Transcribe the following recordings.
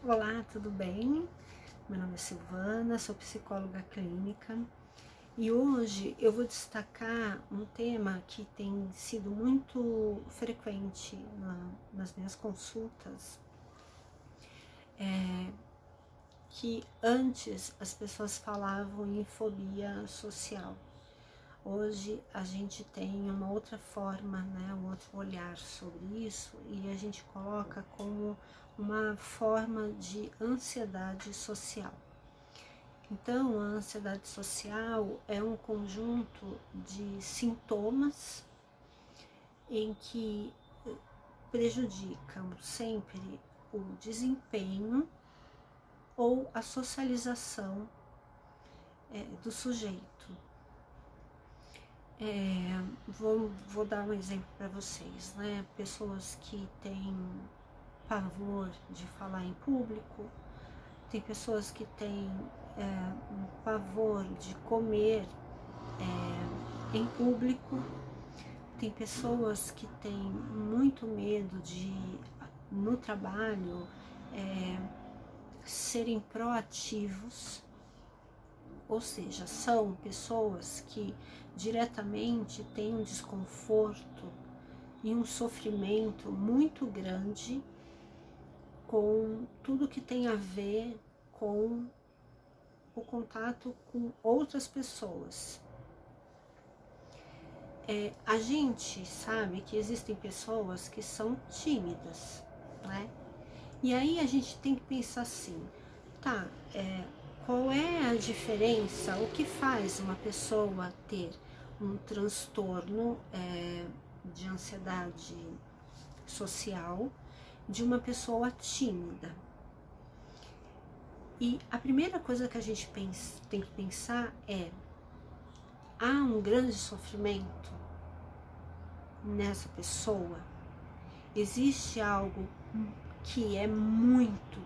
Olá, tudo bem? Meu nome é Silvana, sou psicóloga clínica e hoje eu vou destacar um tema que tem sido muito frequente nas minhas consultas, que antes as pessoas falavam em fobia social. Hoje a gente tem uma outra forma, né, um outro olhar sobre isso e a gente coloca como uma forma de ansiedade social. Então, a ansiedade social é um conjunto de sintomas em que prejudicam sempre o desempenho ou a socialização do sujeito. Vou dar um exemplo para vocês, né? Pessoas que têm pavor de falar em público, tem pessoas que têm um pavor de comer em público, tem pessoas que têm muito medo de, no trabalho, serem proativos, ou seja, são pessoas que diretamente têm um desconforto e um sofrimento muito grande com tudo que tem a ver com o contato com outras pessoas. A gente sabe que existem pessoas que são tímidas, né? E aí a gente tem que pensar assim, tá, qual é a diferença, o que faz uma pessoa ter um transtorno de ansiedade social de uma pessoa tímida? E a primeira coisa que a gente tem que pensar há um grande sofrimento nessa pessoa? Existe algo que é muito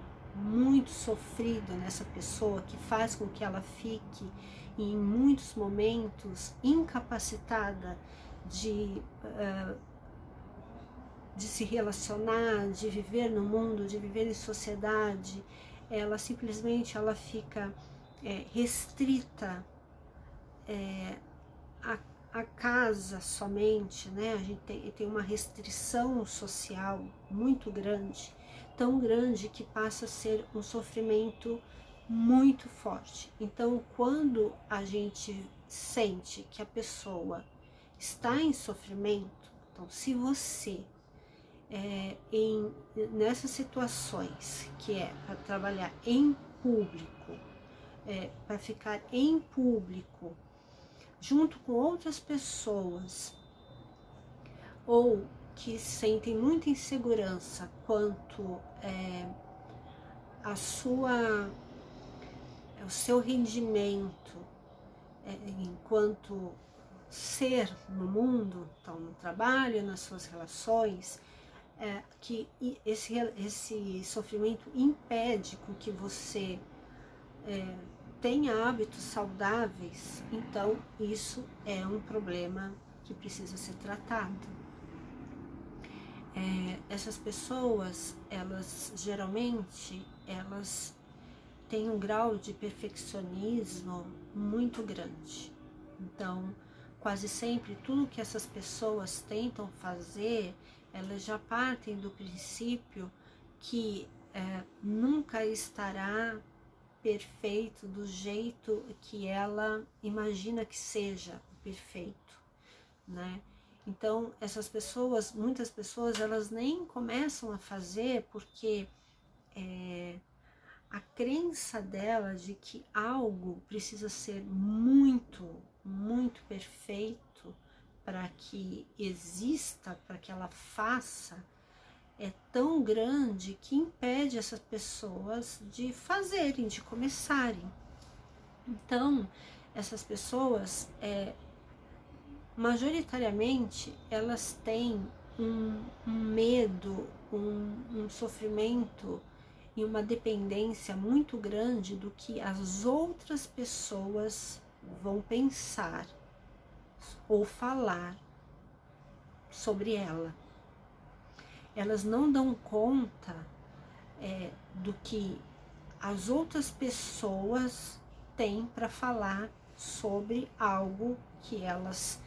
sofrido nessa pessoa, que faz com que ela fique em muitos momentos incapacitada de se relacionar, de viver no mundo, de viver em sociedade? Ela simplesmente fica restrita a casa somente, né? A gente tem uma restrição social muito grande, tão grande que passa a ser um sofrimento muito forte. Então, quando a gente sente que a pessoa está em sofrimento, então se você nessas situações que para trabalhar em público, para ficar em público junto com outras pessoas, ou que sentem muita insegurança quanto o seu rendimento enquanto ser no mundo, então no trabalho, nas suas relações, que esse sofrimento impede com que você tenha hábitos saudáveis, então isso é um problema que precisa ser tratado. Essas pessoas, geralmente têm um grau de perfeccionismo muito grande. Então, quase sempre tudo que essas pessoas tentam fazer, elas já partem do princípio que nunca estará perfeito do jeito que ela imagina que seja perfeito, né? Então, muitas pessoas, elas nem começam a fazer porque a crença dela de que algo precisa ser muito perfeito para que exista, para que ela faça, é tão grande que impede essas pessoas de fazerem, de começarem. Então, essas pessoas, majoritariamente, elas têm um medo, um sofrimento e uma dependência muito grande do que as outras pessoas vão pensar ou falar sobre ela. Elas não dão conta do que as outras pessoas têm para falar sobre algo que elas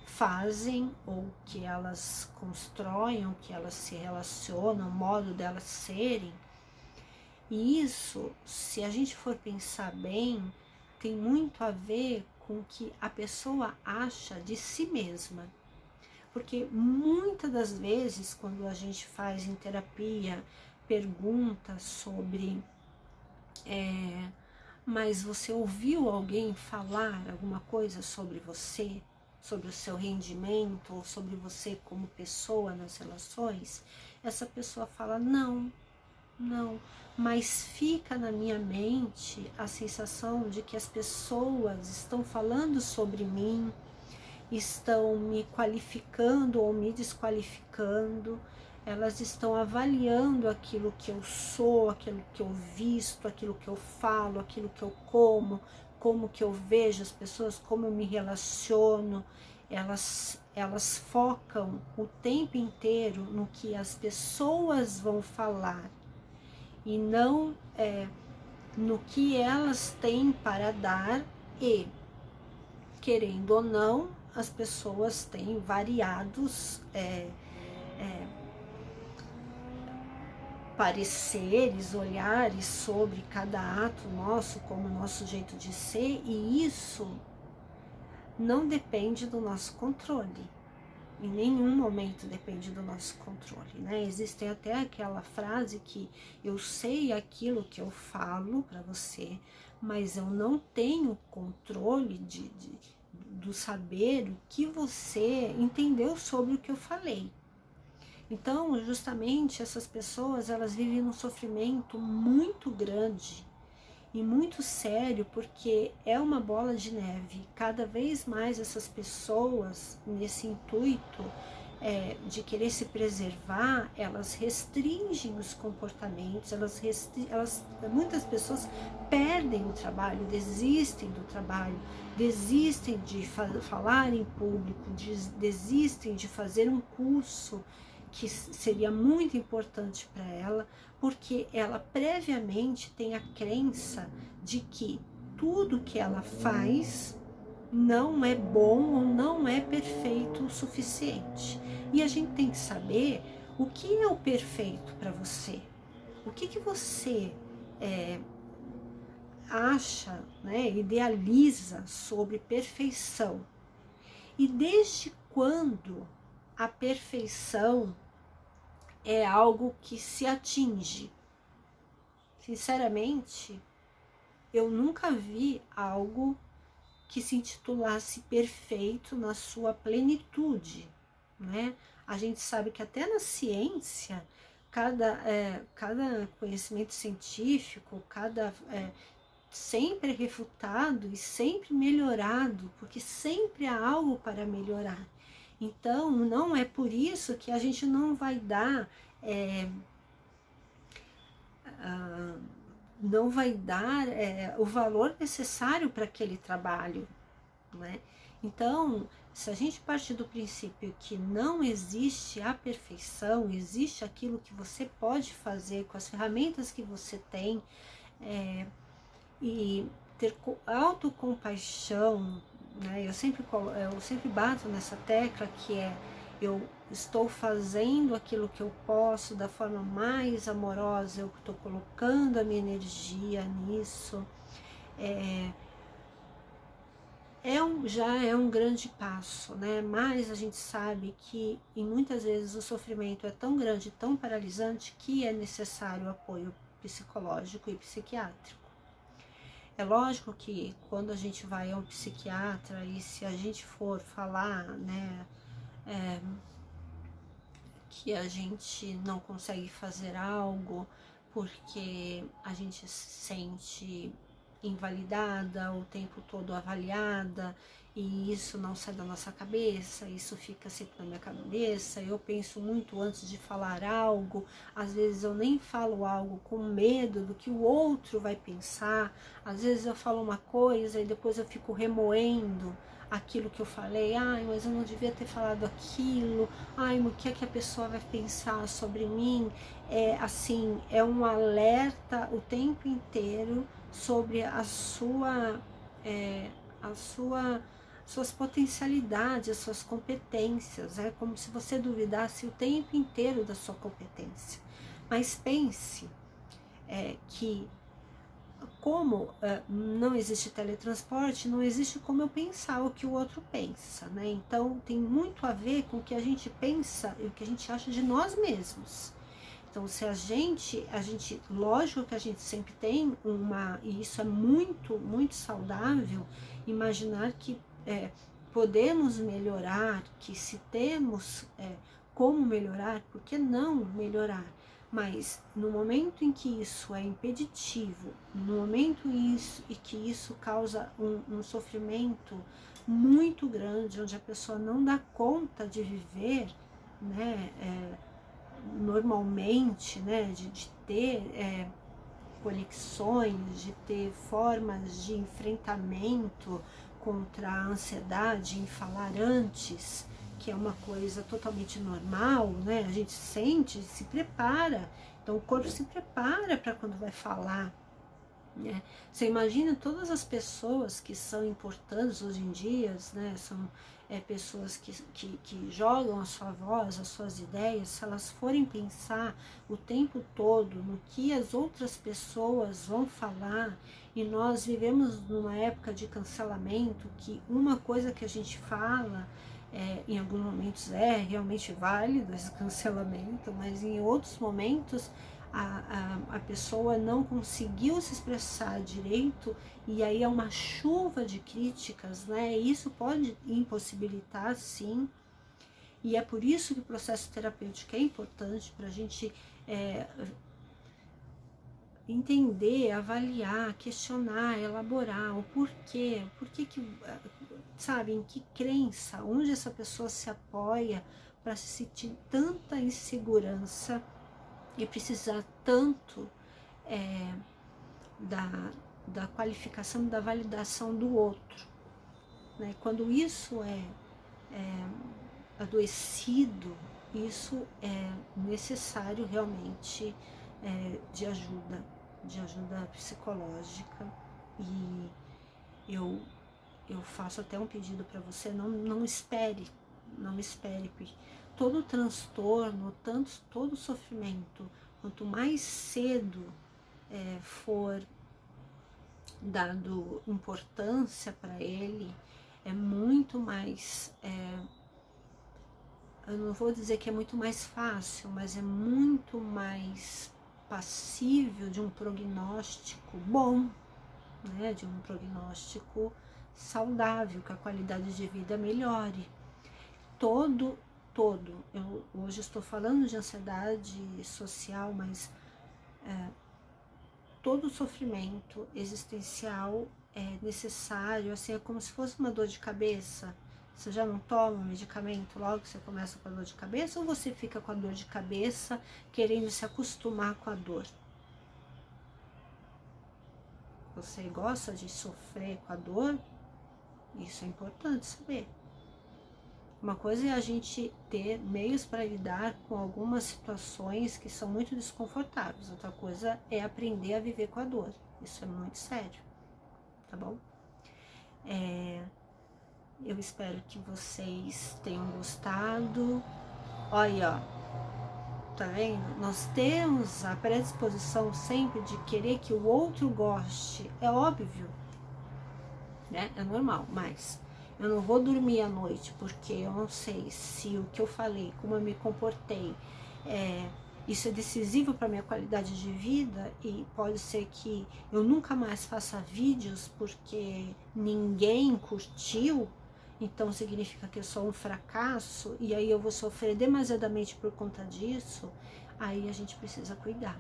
fazem, ou que elas constroem, ou que elas se relacionam, o modo delas serem. E isso, se a gente for pensar bem, tem muito a ver com o que a pessoa acha de si mesma. Porque muitas das vezes, quando a gente faz em terapia perguntas sobre mas você ouviu alguém falar alguma coisa sobre você, sobre o seu rendimento, ou sobre você como pessoa nas relações, essa pessoa fala, não, mas fica na minha mente a sensação de que as pessoas estão falando sobre mim, estão me qualificando ou me desqualificando, elas estão avaliando aquilo que eu sou, aquilo que eu visto, aquilo que eu falo, aquilo que eu como que eu vejo as pessoas, como eu me relaciono. Elas focam o tempo inteiro no que as pessoas vão falar e não no que elas têm para dar. E, querendo ou não, as pessoas têm variados pareceres, olhares sobre cada ato nosso, como o nosso jeito de ser, e isso não depende do nosso controle. Em nenhum momento depende do nosso controle, né? Existem até aquela frase que eu sei aquilo que eu falo para você, mas eu não tenho controle do saber o que você entendeu sobre o que eu falei. Então, justamente, essas pessoas, elas vivem num sofrimento muito grande e muito sério, porque é uma bola de neve. Cada vez mais essas pessoas, nesse intuito de querer se preservar, elas restringem os comportamentos, muitas pessoas perdem o trabalho, desistem do trabalho, desistem de falar em público, desistem de fazer um curso que seria muito importante para ela, porque ela previamente tem a crença de que tudo que ela faz não é bom ou não é perfeito o suficiente. E a gente tem que saber o que é o perfeito para você, o que você acha, né, idealiza sobre perfeição, e desde quando a perfeição é algo que se atinge. Sinceramente, eu nunca vi algo que se intitulasse perfeito na sua plenitude, né? A gente sabe que até na ciência, cada conhecimento científico, sempre refutado e sempre melhorado, porque sempre há algo para melhorar. Então, não é por isso que a gente não vai dar o valor necessário para aquele trabalho, né? Então, se a gente partir do princípio que não existe a perfeição, existe aquilo que você pode fazer com as ferramentas que você tem, e ter autocompaixão, né? Eu sempre bato nessa tecla que eu estou fazendo aquilo que eu posso da forma mais amorosa, eu estou colocando a minha energia nisso, já é um grande passo, né? Mas a gente sabe que muitas vezes o sofrimento é tão grande, tão paralisante, que é necessário apoio psicológico e psiquiátrico. É lógico que quando a gente vai a um psiquiatra e se a gente for falar, né, que a gente não consegue fazer algo porque a gente se sente invalidada, o tempo todo avaliada, e isso não sai da nossa cabeça, isso fica sempre na minha cabeça, eu penso muito antes de falar algo, às vezes eu nem falo algo com medo do que o outro vai pensar, às vezes eu falo uma coisa e depois eu fico remoendo aquilo que eu falei, ai, mas eu não devia ter falado aquilo, ai, o que é que a pessoa vai pensar sobre mim? É assim, é um alerta o tempo inteiro sobre a sua suas potencialidades, as suas competências, é como se você duvidasse o tempo inteiro da sua competência. Mas pense que como não existe teletransporte, não existe como eu pensar o que o outro pensa, né? Então tem muito a ver com o que a gente pensa e o que a gente acha de nós mesmos. Então, se a gente, lógico que a gente sempre tem e isso é muito, muito saudável, imaginar que podemos melhorar, que se temos como melhorar, por que não melhorar? Mas no momento em que isso é impeditivo, no momento em que isso causa um sofrimento muito grande, onde a pessoa não dá conta de viver, né, normalmente, né, de ter conexões, de ter formas de enfrentamento contra a ansiedade em falar antes, que é uma coisa totalmente normal, né? A gente sente, se prepara, então o corpo se prepara para quando vai falar, né? Você imagina todas as pessoas que são importantes hoje em dia, né? São pessoas que jogam a sua voz, as suas ideias, se elas forem pensar o tempo todo no que as outras pessoas vão falar, e nós vivemos numa época de cancelamento, que uma coisa que a gente fala, em alguns momentos é realmente válido esse cancelamento, mas em outros momentos a pessoa não conseguiu se expressar direito, e aí é uma chuva de críticas, né? Isso pode impossibilitar, sim, e é por isso que o processo terapêutico é importante para a gente entender, avaliar, questionar, elaborar o porquê que, sabe, em que crença, onde essa pessoa se apoia para se sentir tanta insegurança e precisar tanto da qualificação, da validação do outro, né? Quando isso é adoecido, isso é necessário realmente de ajuda psicológica. E eu faço até um pedido para você, não espere, porque todo transtorno, todo sofrimento, quanto mais cedo for dado importância para ele, é muito mais, eu não vou dizer que é muito mais fácil, mas é muito mais passível de um prognóstico bom, né, de um prognóstico saudável, que a qualidade de vida melhore. Eu hoje estou falando de ansiedade social, mas todo sofrimento existencial é necessário, assim, é como se fosse uma dor de cabeça. Você já não toma um medicamento logo que você começa com a dor de cabeça, ou você fica com a dor de cabeça querendo se acostumar com a dor? Você gosta de sofrer com a dor? Isso é importante saber. Uma coisa é a gente ter meios para lidar com algumas situações que são muito desconfortáveis. Outra coisa é aprender a viver com a dor. Isso é muito sério, tá bom? Eu espero que vocês tenham gostado. Olha, ó, tá vendo? Nós temos a predisposição sempre de querer que o outro goste. É óbvio, né? É normal, mas eu não vou dormir à noite porque eu não sei se o que eu falei, como eu me comportei, isso é decisivo para minha qualidade de vida, e pode ser que eu nunca mais faça vídeos porque ninguém curtiu, então significa que eu sou um fracasso, e aí eu vou sofrer demasiadamente por conta disso. Aí a gente precisa cuidar.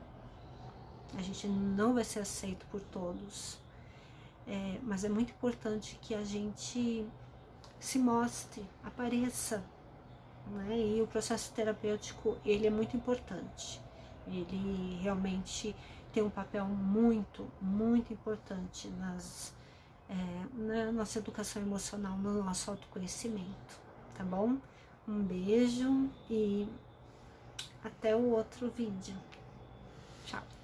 A gente não vai ser aceito por todos. Mas é muito importante que a gente se mostre, apareça, né? E o processo terapêutico, ele é muito importante. Ele realmente tem um papel muito, muito importante na nossa educação emocional, no nosso autoconhecimento, tá bom? Um beijo e até o outro vídeo. Tchau!